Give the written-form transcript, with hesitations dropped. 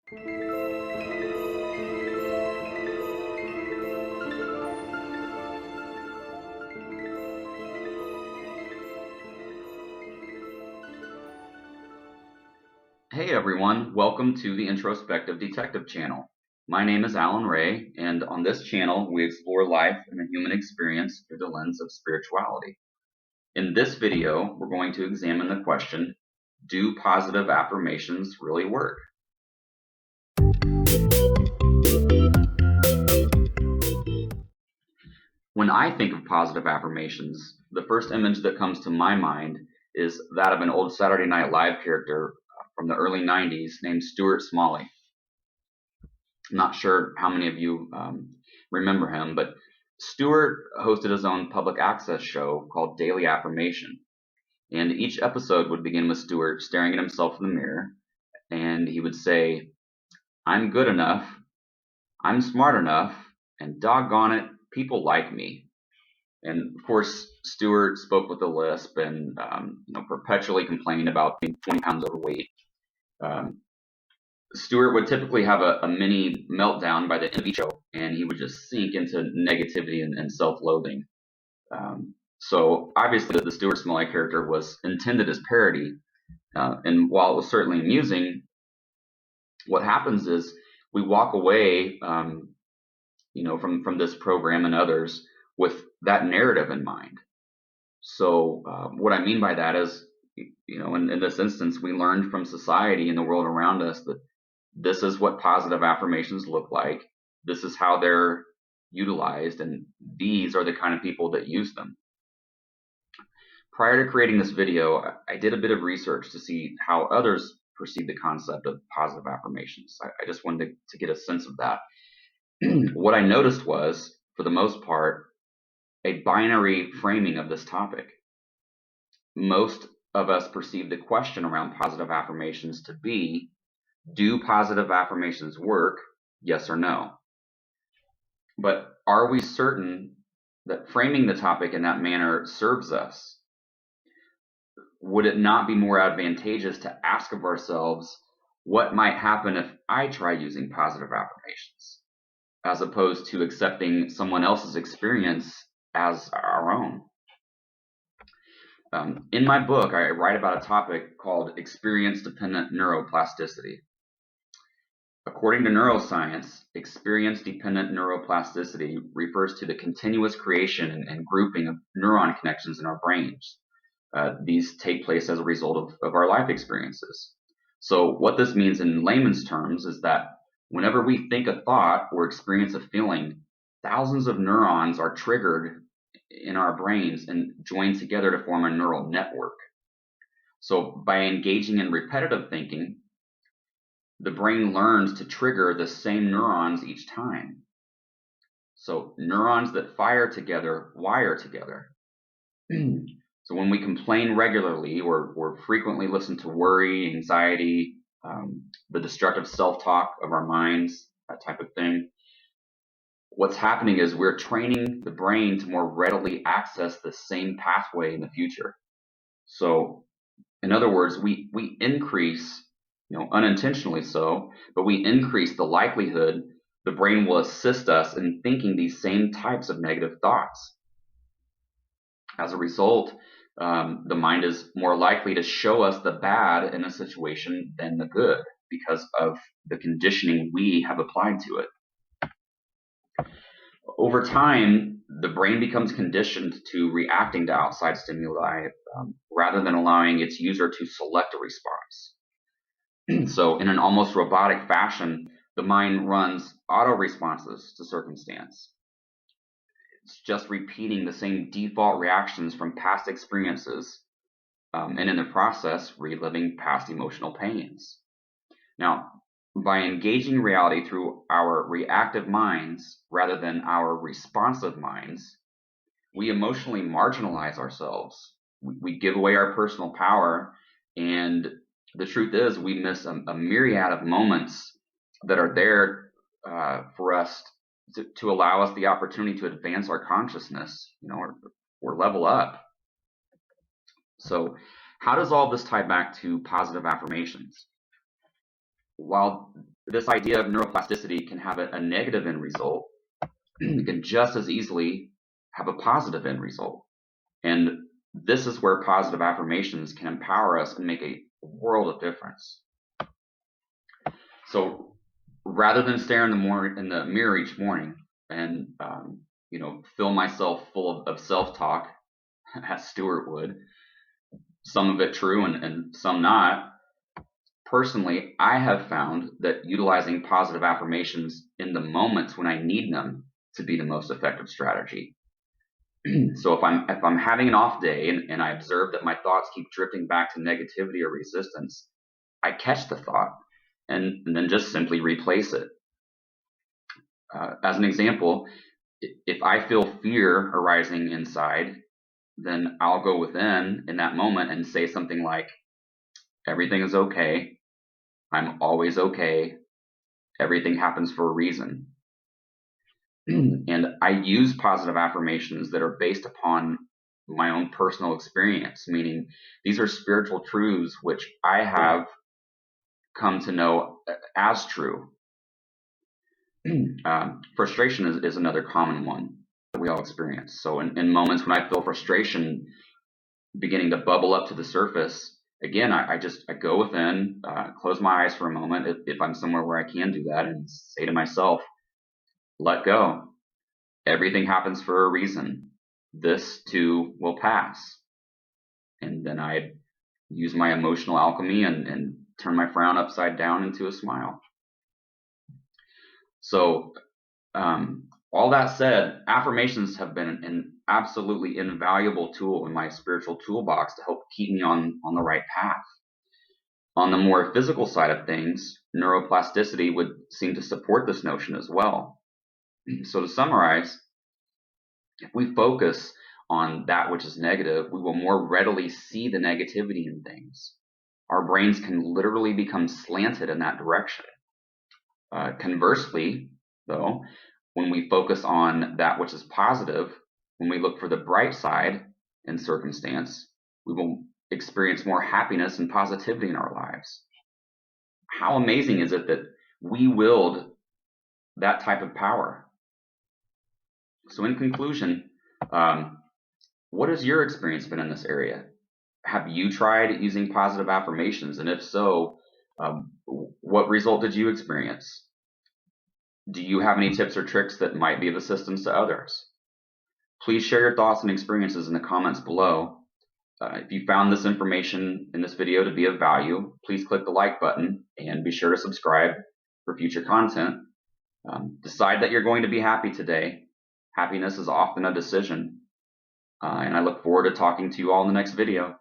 Hey everyone, welcome to the Introspective Detective channel. My name is Alan Ray, and on this channel we explore life and the human experience through the lens of spirituality. In this video, we're going to examine the question, do positive affirmations really work? When I think of positive affirmations, the first image that comes to my mind is that of an old Saturday Night Live character from the early 90s named Stuart Smalley. I'm not sure how many of you remember him, but Stuart hosted his own public access show called Daily Affirmation. And each episode would begin with Stuart staring at himself in the mirror, and he would say, "I'm good enough, I'm smart enough, and doggone it, people like me." And of course, Stuart spoke with a lisp and perpetually complained about being 20 pounds overweight. Stuart would typically have a mini meltdown by the end of each show, and he would just sink into negativity and self-loathing. So obviously, the Stuart Smalley character was intended as parody, and while it was certainly amusing, what happens is we walk away, from this program and others with that narrative in mind. So what I mean by that is, in this instance, we learned from society and the world around us that this is what positive affirmations look like. This is how they're utilized, and these are the kind of people that use them. Prior to creating this video, I did a bit of research to see how others perceive the concept of positive affirmations. I just wanted to get a sense of that. What I noticed was, for the most part, a binary framing of this topic. Most of us perceive the question around positive affirmations to be, do positive affirmations work? Yes or no? But are we certain that framing the topic in that manner serves us? Would it not be more advantageous to ask of ourselves, what might happen if I try using positive affirmations, as opposed to accepting someone else's experience as our own? In my book, I write about a topic called experience-dependent neuroplasticity. According to neuroscience, experience-dependent neuroplasticity refers to the continuous creation and grouping of neuron connections in our brains. These take place as a result of our life experiences. So what this means in layman's terms is that whenever we think a thought or experience a feeling, thousands of neurons are triggered in our brains and join together to form a neural network. So by engaging in repetitive thinking, the brain learns to trigger the same neurons each time. So neurons that fire together wire together. So when we complain regularly or frequently listen to worry, anxiety, the destructive self-talk of our minds, that type of thing, what's happening is we're training the brain to more readily access the same pathway in the future. So in other words, we increase, unintentionally so, but we increase the likelihood the brain will assist us in thinking these same types of negative thoughts. As a result, the mind is more likely to show us the bad in a situation than the good because of the conditioning we have applied to it. Over time, the brain becomes conditioned to reacting to outside stimuli rather than allowing its user to select a response. So in an almost robotic fashion, the mind runs auto responses to circumstance. It's just repeating the same default reactions from past experiences, and in the process, reliving past emotional pains. Now, by engaging reality through our reactive minds rather than our responsive minds, we emotionally marginalize ourselves. We give away our personal power, and the truth is we miss a myriad of moments that are there for us to allow us the opportunity to advance our consciousness, or level up. So how does all this tie back to positive affirmations? While this idea of neuroplasticity can have a negative end result. It can just as easily have a positive end result. And this is where positive affirmations can empower us and make a world of difference. So rather than stare in the mirror each morning and fill myself full of self-talk, as Stuart would, some of it true and some not, personally, I have found that utilizing positive affirmations in the moments when I need them to be the most effective strategy. So if I'm having an off day and I observe that my thoughts keep drifting back to negativity or resistance, I catch the thought and then just simply replace it. As an example, if I feel fear arising inside, then I'll go within in that moment and say something like, everything is okay. I'm always okay. Everything happens for a reason. And I use positive affirmations that are based upon my own personal experience, meaning these are spiritual truths which I have come to know as true. Frustration is another common one that we all experience. So in moments when I feel frustration beginning to bubble up to the surface, again, I go within, close my eyes for a moment if I'm somewhere where I can do that, and say to myself, let go. Everything happens for a reason. This too will pass. And then I use my emotional alchemy and turn my frown upside down into a smile. So all that said, affirmations have been an absolutely invaluable tool in my spiritual toolbox to help keep me on the right path. On the more physical side of things, neuroplasticity would seem to support this notion as well. So to summarize, if we focus on that which is negative, we will more readily see the negativity in things. Our brains can literally become slanted in that direction. Conversely, though, when we focus on that which is positive, when we look for the bright side in circumstance, we will experience more happiness and positivity in our lives. How amazing is it that we wield that type of power? So in conclusion, what has your experience been in this area? Have you tried using positive affirmations? And if so, what result did you experience? Do you have any tips or tricks that might be of assistance to others? Please share your thoughts and experiences in the comments below. If you found this information in this video to be of value, please click the like button and be sure to subscribe for future content. Decide that you're going to be happy today. Happiness is often a decision. And I look forward to talking to you all in the next video.